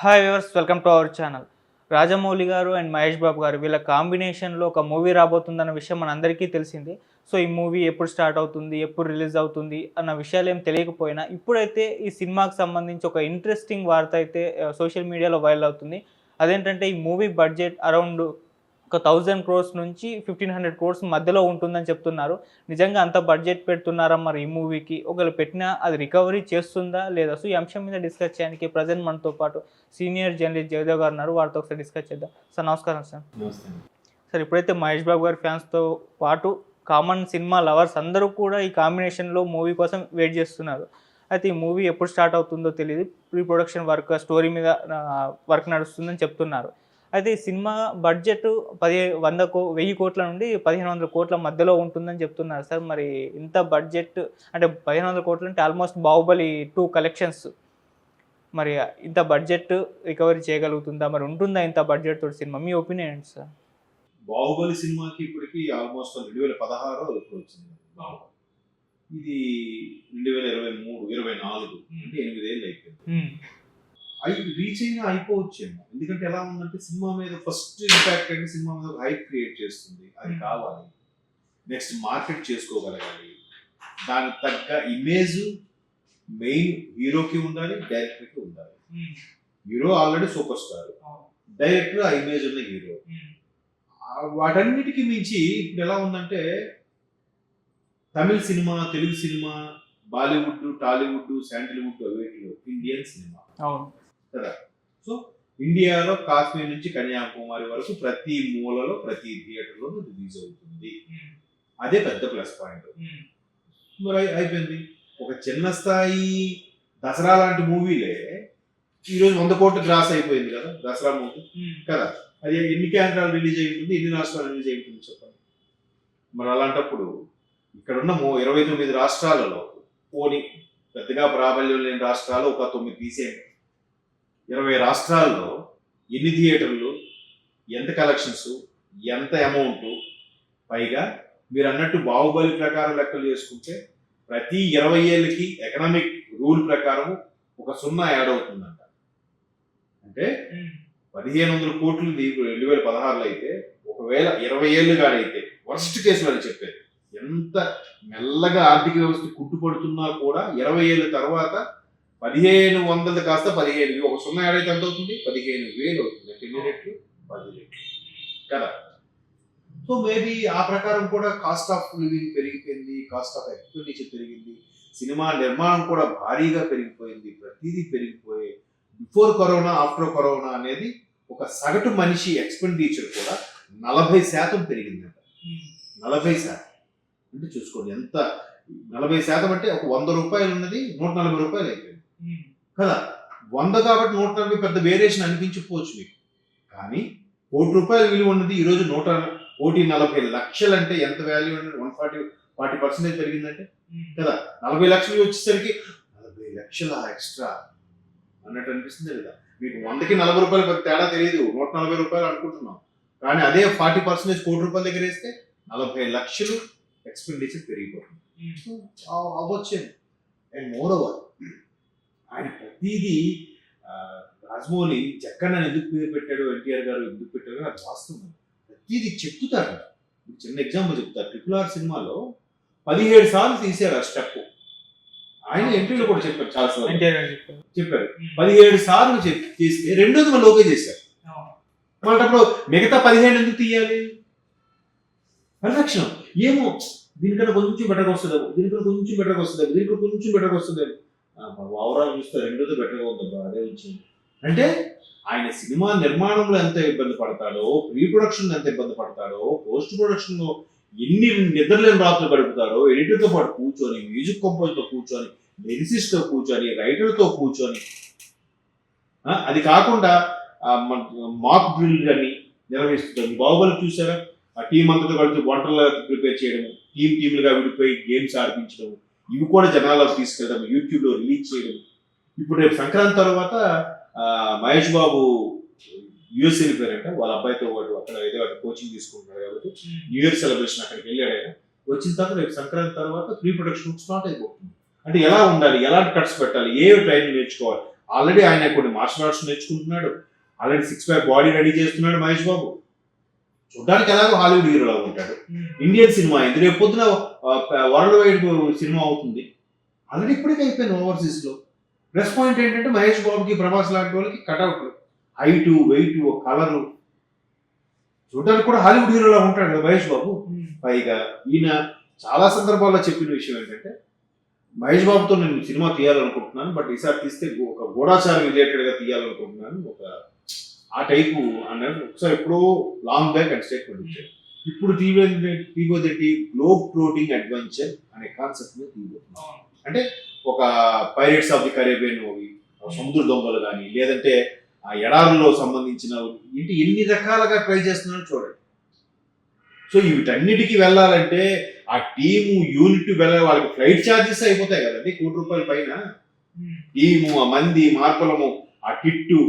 Hi viewers, welcome to our channel. Rajamouli గారు and Mahesh Babu గారు వీళ్ళ కాంబినేషన్లో ఒక మూవీ రాబోతుందన్న విషయం మనందరికీ తెలిసింది. సో ఈ మూవీ ఎప్పుడు స్టార్ట్ అవుతుంది, ఎప్పుడు రిలీజ్ అవుతుంది అన్న విషయాలు ఏం తెలియకపోయినా ఇప్పుడైతే ఈ సినిమాకి సంబంధించి ఒక ఇంట్రెస్టింగ్ వార్త అయితే సోషల్ మీడియాలో వైరల్ అవుతుంది. అదేంటంటే ఈ మూవీ బడ్జెట్ అరౌండ్ ఒక 1000 crores నుంచి 1500 crores మధ్యలో ఉంటుందని చెప్తున్నారు. నిజంగా అంత బడ్జెట్ పెడుతున్నారా మరి ఈ మూవీకి? ఒకవేళ పెట్టినా అది రికవరీ చేస్తుందా లేదా? సో ఈ అంశం మీద డిస్కస్ చేయడానికి ప్రజెంట్ మనతో పాటు సీనియర్ జర్నలిస్ట్ జయదేవ్ గారు ఉన్నారు. వారితో ఒకసారి డిస్కస్ చేద్దాం. సార్ నమస్కారం సార్. సార్ ఇప్పుడైతే మహేష్ బాబు గారి ఫ్యాన్స్తో పాటు కామన్ సినిమా లవర్స్ అందరూ కూడా ఈ కాంబినేషన్లో మూవీ కోసం వెయిట్ చేస్తున్నారు. అయితే ఈ మూవీ ఎప్పుడు స్టార్ట్ అవుతుందో తెలియదు. ప్రీ ప్రొడక్షన్ వర్క్, స్టోరీ మీద వర్క్ నడుస్తుందని చెప్తున్నారు. అయితే ఈ సినిమా బడ్జెట్ 1000 కోట్ల నుండి 1500 కోట్ల మధ్యలో ఉంటుందని చెప్తున్నారు సార్. మరి ఇంత బడ్జెట్ అంటే 1500 కోట్లు అంటే ఆల్మోస్ట్ బాహుబలి 2 కలెక్షన్స్. మరి ఇంత బడ్జెట్ రికవరీ చేయగలుగుతుందా? మరి ఉంటుందా ఇంత బడ్జెట్ తోటి సినిమా? మీ ఒపీనియన్ ఏంటి సార్? బాహుబలి సినిమాకి ఇప్పటికి ఆల్మోస్ట్ 2016 ఎప్పుడు వచ్చింది బాహుబలి. ఇది 2023, 24 అంటే 8 ఏళ్ళు అయిపోయింది. రీచ్ అయినా అయిపోవచ్చేమో. ఎందుకంటే ఎలా ఉందంటే సినిమా మీద ఫస్ట్ ఇంపాక్ట్ అంటే సినిమా మీద హైప్ క్రియేట్ చేస్తుంది. అది కావాలి. నెక్స్ట్ మార్కెట్ చేసుకోగలగాలి. దానికి తగ్గ ఇమేజ్ మెయిన్ హీరోకి ఉండాలి, డైరెక్టర్కి ఉండాలి. Hero already super star, director ఆ ఇమేజ్ ఉన్న హీరో. వాటన్నిటికీ మించి ఇప్పుడు ఎలా ఉందంటే తమిళ సినిమా, తెలుగు సినిమా, బాలీవుడ్, టాలీవుడ్, శాండిల్వుడ్ అవేటిలో ఇండియన్ సినిమా కదా. సో ఇండియాలో కాశ్మీర్ నుంచి కన్యాకుమారి వరకు ప్రతి మూలలో ప్రతి థియేటర్లో రిలీజ్ అవుతుంది. అదే పెద్ద ప్లస్ పాయింట్. మరి అయిపోయింది. ఒక చిన్న స్థాయి దసరా లాంటి మూవీలే ఈరోజు 100 కోట్లు క్రాస్ అయిపోయింది కదా దసరా మూవీ కదా. అది ఎన్ని కేంద్రాలు రిలీజ్ అయి ఉంటుంది, ఎన్ని రాష్ట్రాలు రిలీజ్ అయి ఉంటుంది చెప్పండి. మరి అలాంటప్పుడు ఇక్కడున్న 29 రాష్ట్రాలలో పోనీ పెద్దగా ప్రాబల్యం లేని రాష్ట్రాలు ఒక 9 తీసేయండి. 20 రాష్ట్రాల్లో ఎన్ని థియేటర్లు, ఎంత కలెక్షన్స్, ఎంత అమౌంట్, పైగా మీరు అన్నట్టు బాహుబలి ప్రకారం లెక్కలు చేసుకుంటే ప్రతి 20 ఏళ్ళకి ఎకనామిక్ రూల్ ప్రకారం ఒక 0 యాడ్ అవుతుందంట. అంటే 1500 కోట్లు 2016లో అయితే ఒకవేళ 20 ఏళ్ళు కాడైతే వర్స్ట్ కేసులు అని చెప్పేది ఎంత మెల్లగా ఆర్థిక వ్యవస్థ కుట్టుపడుతున్నా కూడా 20 ఏళ్ళ తర్వాత 1500 కాస్త 15,000 ఒక 0 యాడ్ అయితే ఎంత అవుతుంది? 15,000 అవుతుంది. అంటే ఎన్ని రెట్లు? 10 రెట్లు కదా. సో మేబీ ఆ ప్రకారం కూడా కాస్ట్ ఆఫ్ లివింగ్ పెరిగిపోయింది, కాస్ట్ ఆఫ్ ఎక్స్పెండిచర్ పెరిగింది, సినిమా నిర్మాణం కూడా భారీగా పెరిగిపోయింది, ప్రతిదీ పెరిగిపోయి బిఫోర్ కరోనా ఆఫ్టర్ కరోనా అనేది ఒక సగటు మనిషి ఎక్స్పెండిచర్ కూడా 40% పెరిగిందంట. 40% అంటే చూసుకోండి ఎంత. 40% అంటే ఒక 100 రూపాయలు ఉన్నది 140 రూపాయలు అయిపోయింది కదా. 100 కాబట్టి 140 పెద్ద వేరియేషన్ అనిపించకపోవచ్చు మీకు. కానీ ₹1 విలువ ఉన్నది ఈరోజు 1,40,00,000 అంటే ఎంత వాల్యూ అంటే 140% పెరిగిందంటే కదా. 40 లక్షలు వచ్చేసరికి 40 లక్షల ఎక్స్ట్రా అన్నట్టు అనిపిస్తుంది కదా. మీకు 100కి 40 రూపాయలు పెద్ద తేడా తెలియదు, 140 రూపాయలు అనుకుంటున్నాం. కానీ అదే 40% ₹1 దగ్గర వేస్తే 40 లక్షలు ఎక్స్పెండిచర్ పెరిగిపోతుంది. అవ్వచ్చు. అండ్ మోర్ ఓవర్ ఆయన ప్రతిదీ రాజమౌళి జక్కన్న ఎందుకు పేరు పెట్టాడు, ఎన్టీఆర్ గారు ఎందుకు పెట్టాడు అది వాస్తవం. ప్రతిదీ చెప్తారు. చిన్న ఎగ్జాంపుల్ చెప్తారు. RRR సినిమాలో 17 సార్లు తీశారు ఆ స్టెప్. ఆయన ఇంటర్వ్యూలో కూడా చెప్పారు, చాలా సార్లు చెప్పారు. 17 సార్లు చేస్తే రెండోది మళ్ళీ ఓకే చేశారు. అలాంటప్పుడు మిగతా 15 ఎందుకు తీయాలి? పరిరక్షణ ఏమో దీనికన్నా కొంచెం బెటర్గా వస్తుందేమో, దీనికన్నా కొంచెం బెటర్గా వస్తుందేమో, దీనికన్నా కొంచెం బెటర్గా వస్తుందేమో. ఓవరాల్ చూస్తే రెండోది బెటర్గా ఉందబ్బా, అదే వచ్చింది. అంటే ఆయన సినిమా నిర్మాణంలో ఎంత ఇబ్బంది పడతాడో, ప్రీ ప్రొడక్షన్ ఎంత ఇబ్బంది పడతాడో, పోస్ట్ ప్రొడక్షన్లో ఎన్ని నిద్రలేని రాత్రులు గడుపుతాడో, ఎడిటర్తో పాటు కూర్చొని, మ్యూజిక్ కంపోజర్తో కూర్చొని, లిరిసిస్ట్తో కూర్చొని, రైటర్తో కూర్చొని, అది కాకుండా మాక్ డ్రిల్ అని నిర్వహిస్తుంది. బాహుబలి చూసారా? ఆ టీం అంతతో కలిసి వంటలు ప్రిపేర్ చేయడం, టీములుగా విడిపోయి గేమ్స్ ఆడిపించడం, ఇవి కూడా జనాలకు తీసుకెళ్ళడం, యూట్యూబ్లో రిలీజ్ చేయడం. ఇప్పుడు రేపు సంక్రాంతి తర్వాత మహేష్ బాబు యూఎస్ వెళ్ళిపోయారంట వాళ్ళ అబ్బాయితో పాటు. అక్కడ ఏదో కోచింగ్ తీసుకుంటున్నాడు కాబట్టి న్యూ ఇయర్ సెలబ్రేషన్ అక్కడికి వెళ్ళాడు ఆయన. వచ్చిన తర్వాత రేపు సంక్రాంతి తర్వాత ప్రీ ప్రొడక్షన్ స్టార్ట్ అయిపోతుంది. అంటే ఎలా ఉండాలి, ఎలాంటి కట్స్ పెట్టాలి, ఏ ట్రైనింగ్ నేర్చుకోవాలి, ఆల్రెడీ ఆయన కొన్ని మార్షల్ ఆర్ట్స్ నేర్చుకుంటున్నాడు, ఆల్రెడీ 6 ప్యాక్ బాడీ రెడీ చేస్తున్నాడు మహేష్ బాబు. చూడడానికి ఎలాగో హాలీవుడ్ హీరోలా ఉంటాడు. ఇండియన్ సినిమా ఇది రేపు పొద్దున వరల్డ్ వైడ్ సినిమా అవుతుంది. ఆల్రెడీ ఇప్పటికే అయిపోయింది ఓవర్సీస్ లో. ప్లస్ పాయింట్ ఏంటంటే మహేష్ బాబుకి, ప్రభాస్ లాంటి వాళ్ళకి కటౌట్లు, హైటు, వెయిట్, కలరు, చూడడానికి కూడా హాలీవుడ్ హీరోలా ఉంటాడు కదా మహేష్ బాబు. పైగా ఈయన చాలా సందర్భాల్లో చెప్పిన విషయం ఏంటంటే, మహేష్ బాబుతో నేను సినిమా తీయాలనుకుంటున్నాను, బట్ ఈసారి తీస్తే ఒక గూఢాచారం రిలేటెడ్ గా తీయాలనుకుంటున్నాను, ఒక ఆ టైపు అన్నాడు. ఒకసారి ఎప్పుడో లాంగ్ బ్యాక్ అండ్ స్టేట్మెంట్ ఇచ్చాడు. ఇప్పుడు తీయబోదేంటి, గ్లోబ్ ట్రోటింగ్ అడ్వెంచర్ అనే కాన్సెప్ట్ మీద తీయబోతున్నాం. అంటే ఒక pirates of the Caribbean movie, సముద్ర దొంగలు కానీ, లేదంటే ఆ ఎడారుల్లో సంబంధించిన ఇంటి ఎన్ని రకాలుగా ట్రై చేస్తున్నారో చూడండి. సో వీటన్నిటికీ వెళ్ళాలంటే ఆ టీము యూనిట్ వెళ్ళాలి, వాళ్ళకి ఫ్లైట్ ఛార్జెస్ అయిపోతాయి కదండి, ₹1,00,00,000 పైన. టీము, ఆ మంది, మార్పులము, ఆ కిట్టు,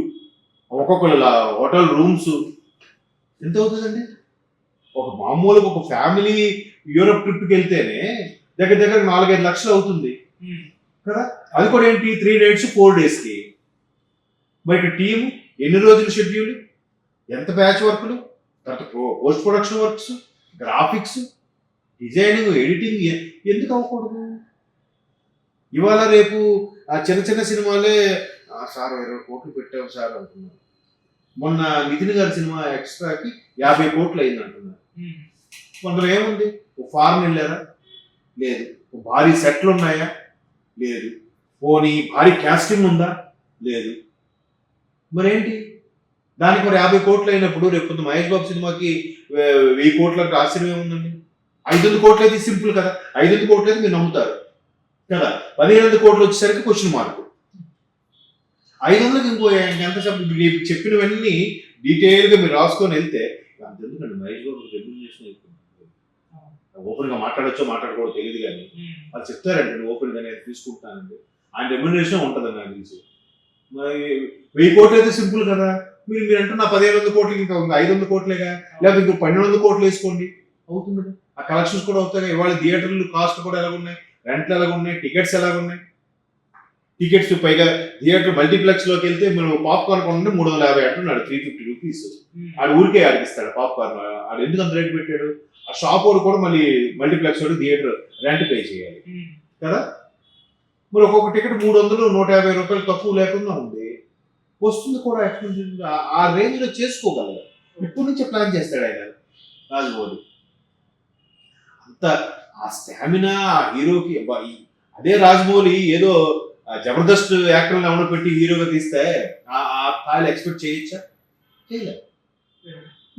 ఒక్కొక్కరు హోటల్ రూమ్స్ ఎంత అవుతుందండి? ఒక మామూలుగా ఒక ఫ్యామిలీ యూరోప్ ట్రిప్కి వెళ్తేనే దగ్గర దగ్గర 4-5 లక్షలు అవుతుంది కదా. అది కూడా ఏంటి, 3 nights 4 days కి. మరి ఇక్కడ టీము ఎన్ని రోజుల షెడ్యూల్, ఎంత బ్యాచ్ వర్క్లు, తర్వాత post production works, graphics, designing, editing ఎందుకు అవ్వకూడదు? ఇవాళ రేపు ఆ చిన్న చిన్న సినిమాలే సార్ 20 కోట్లు పెట్టాము సార్ అంటున్నారు. మొన్న నితిన్ గారి సినిమా ఎక్స్ట్రాకి 50 కోట్లు అయింది అంటున్నారు. కొందరు ఏముంది, ఫారెన్ వెళ్ళారా? లేదు. భారీ సెట్లు ఉన్నాయా? లేదు. పోనీ భారీ క్యాస్టింగ్ ఉందా? లేదు. మరేంటి దానికి మరి 50 కోట్లు అయినప్పుడు రేపు మహేష్ బాబు సినిమాకి 1000 కోట్లకు ఆశ్చర్యం ఉందండి. 500 కోట్లు అయితే సింపుల్ కదా, 500 కోట్లు అయితే మీరు నమ్ముతారు కదా. 1500 కోట్లు వచ్చేసరికి క్వశ్చన్ మార్క్. 500కి ఇంకో ఎంత చెప్పినవన్నీ డీటెయిల్ గా మీరు రాసుకొని వెళ్తే అంతెందుకండి, మహేష్ బాబు రెమ్యూనరేషన్ అయిపోయింది. ఓపెన్ గా మాట్లాడచ్చో మాట్లాడకూడదు తెలియదు, కానీ వాళ్ళు చెప్తారండి నేను ఓపెన్ గా నేను తీసుకుంటానండి, ఆయన రెమ్యూనరేషన్ ఉంటుందని నాకు తెలిసి. మరి 1000 కోట్లు అయితే సింపుల్ కదా. మీరు అంటున్న 1500 కోట్లు, ఇంకా 500 కోట్లేగా, లేకపోతే ఇంకో 1200 కోట్లు వేసుకోండి, అవుతుంది. ఆ కలెక్షన్స్ కూడా అవుతాయి. ఇవాళ థియేటర్లు కాస్ట్ కూడా ఎలాగున్నాయి, రెంట్లు ఎలాగున్నాయి, టికెట్స్ ఎలాగున్నాయి. టికెట్స్ పైగా థియేటర్ మల్టీప్లెక్స్ లోకి వెళ్తే మనం పాప్కార్న్ కొనండి 350 అంటున్నాడు, 350 రూపీస్. ఆడు ఊరికే ఆడిపిస్తాడు పాప్కార్న్. ఆడు ఎందుకు అంత రేట్ పెట్టాడు? ఆ షాప్ వాడు కూడా మళ్ళీ మల్టీప్లెక్స్ వాడు థియేటర్ రెంట్ పే చేయాలి కదా. మరి ఒక్కొక్క టికెట్ 300, ₹150 తక్కువ లేకుండా ఉంది, వస్తుంది కూడా. ఎక్స్పెన్సివ్ ఆ రేంజ్ లో చేసుకోగలరు. ఇప్పటి నుంచే ప్లాన్ చేస్తాడు ఆయన రాజమౌళి. అంత ఆ స్టామినా ఆ హీరోకి. అదే రాజమౌళి ఏదో జబర్దస్త్ యాక్టర్లు ఎవరో పెట్టి హీరోగా తీస్తే ఆ స్థాయిలో ఎక్స్పెక్ట్ చేయొచ్చా? చేయలేదు.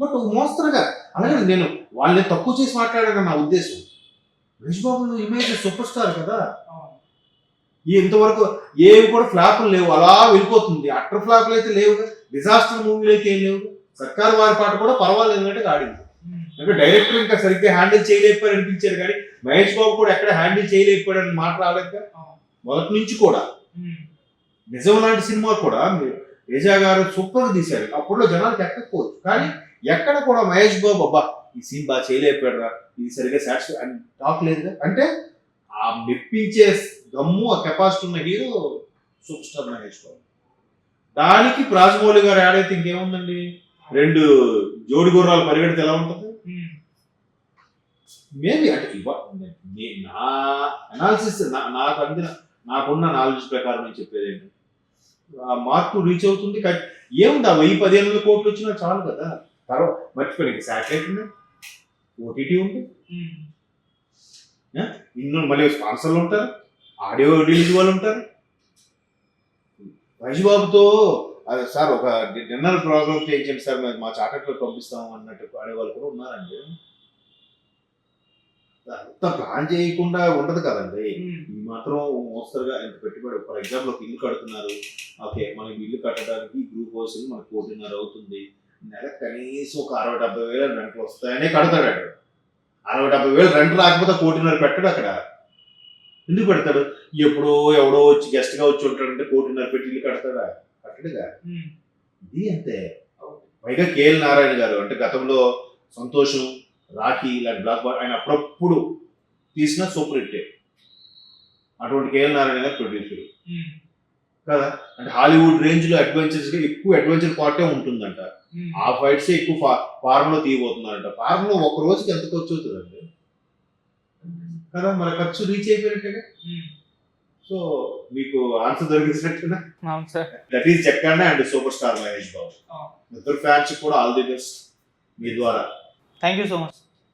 బట్ మోస్తరుగా అలాగే నేను వాళ్ళని తక్కువ చేసి మాట్లాడాను నా ఉద్దేశం. Mahesh Babu image super star కదా, ఇంతవరకు ఏవి కూడా ఫ్లాపులు లేవు, అలా వెళ్ళిపోతుంది. అట్టర్ ఫ్లాపులు అయితే లేవు, డిజాస్టర్ మూవీలు అయితే ఏం లేవు. సర్కార్ వారి పాట కూడా పర్వాలేదు అన్నట్టు ఆడింది. అంటే డైరెక్టర్ ఇంకా సరిగ్గా హ్యాండిల్ చేయలేకపోయారు అనిపించారు, కానీ మహేష్ బాబు కూడా ఎక్కడ హ్యాండిల్ చేయలేకపోయాడు అని మాట రాలేక మొదటి నుంచి కూడా. నిజం లాంటి సినిమా కూడా తేజ గారు సూపర్ గా తీశారు, అప్పుడులో జనాలకు ఎక్కకపోవచ్చు, కానీ ఎక్కడ కూడా మహేష్ బాబు అబ్బా ఈ సీన్ బాగా చేయలేకపోయాడు, ఇది సరిగ్గా సాటిస్ఫై అని టాక్ లేదు. అంటే ఆ మెప్పించే దమ్ము, ఆ కెపాసిటీ ఉన్న హీరో సూపర్ స్టార్ మహేష్ బాబు. దానికి రాజమౌళి గారు యాడ్ అయితే ఇంకేముందండి, 2 జోడి గుర్రాలు పరిగెడితే ఎలా ఉంటుంది? మేబీ అంటే నా అనాలిసిస్, నాకు అందిన నాకున్న నాలెడ్జ్ ప్రకారం నేను చెప్పేది ఏంటి, మార్కు రీచ్ అవుతుంది. ఏముంది, ఆ 1000-1500 కోట్లు వచ్చినా చాలు కదా. తర్వాత మర్చిపోయి శాటిలైట్ ఉంది, ఓటీటీ ఉంది, ఇన్నో మళ్ళీ స్పాన్సర్లు ఉంటారు, ఆడియో రిలీజ్ వాళ్ళు ఉంటారు. మహేష్ బాబుతో అదే సార్ ఒక డిన్నర్ ప్రోగ్రామ్ చేయించండి సార్, మా చాకట్లో పంపిస్తాము అన్నట్టు ఆడేవాళ్ళు కూడా ఉన్నారండి. అంత ప్లాన్ చేయకుండా ఉండదు కదండి. ఈ మాత్రం మోస్తరుగా ఎంత పెట్టుబడి, ఫర్ ఎగ్జాంపుల్ ఒక ఇల్లు కడుతున్నారు, ఓకే మనకి ఇల్లు కట్టడానికి గ్రూప్ హౌస్ మనకు 1,50,000 అవుతుంది, నెల కనీసం ఒక 60-70 వేలు రెంట్లు వస్తాయనే కడతాడు. 60-70 రెంట్ రాకపోతే 1,50,000 పెట్టాడు అక్కడ. ఎందుకు పెడతాడు? ఎప్పుడో ఎవడో వచ్చి గెస్ట్ గా వచ్చి ఉంటాడంటే 1,50,000 పెట్టి ఇల్లు కడతాడా? కట్టడుగా. ఇది అంతే. పైగా కేఎల్ నారాయణ గారు అంటే గతంలో సంతోషం, రాఖీ ఇలాంటి బ్లాక్ బార్ ఆయన అప్పుడప్పుడు తీసిన సూపర్ హిట్టే. అటువంటి కేఎల్ నారాయణ గారు ప్రొడ్యూసర్. కదా, అంటే హాలీవుడ్ రేంజ్ లో అడ్వెంచర్స్ గా ఎక్కువ అడ్వెంచర్ పార్టే ఉంటుందంట. ఆ ఫైట్స్ ఎక్కువ ఫారెన్ లో తీయబోతున్నారంట. ఫారెన్ లో ఒక రోజుకి ఎంత ఖర్చు అవుతుందండి కదా, మన ఖర్చు రీచ్ అయిపోయినట్టుగా. సో మీకు ఆన్సర్ దొరికినట్టుగా. అవును sir. That is Jakkanna and super star Mahesh Babu. ఇద్దరు ఫ్యాన్స్ కూడా ఆల్ ది బెస్ట్ మీ ద్వారా. Thank you so much.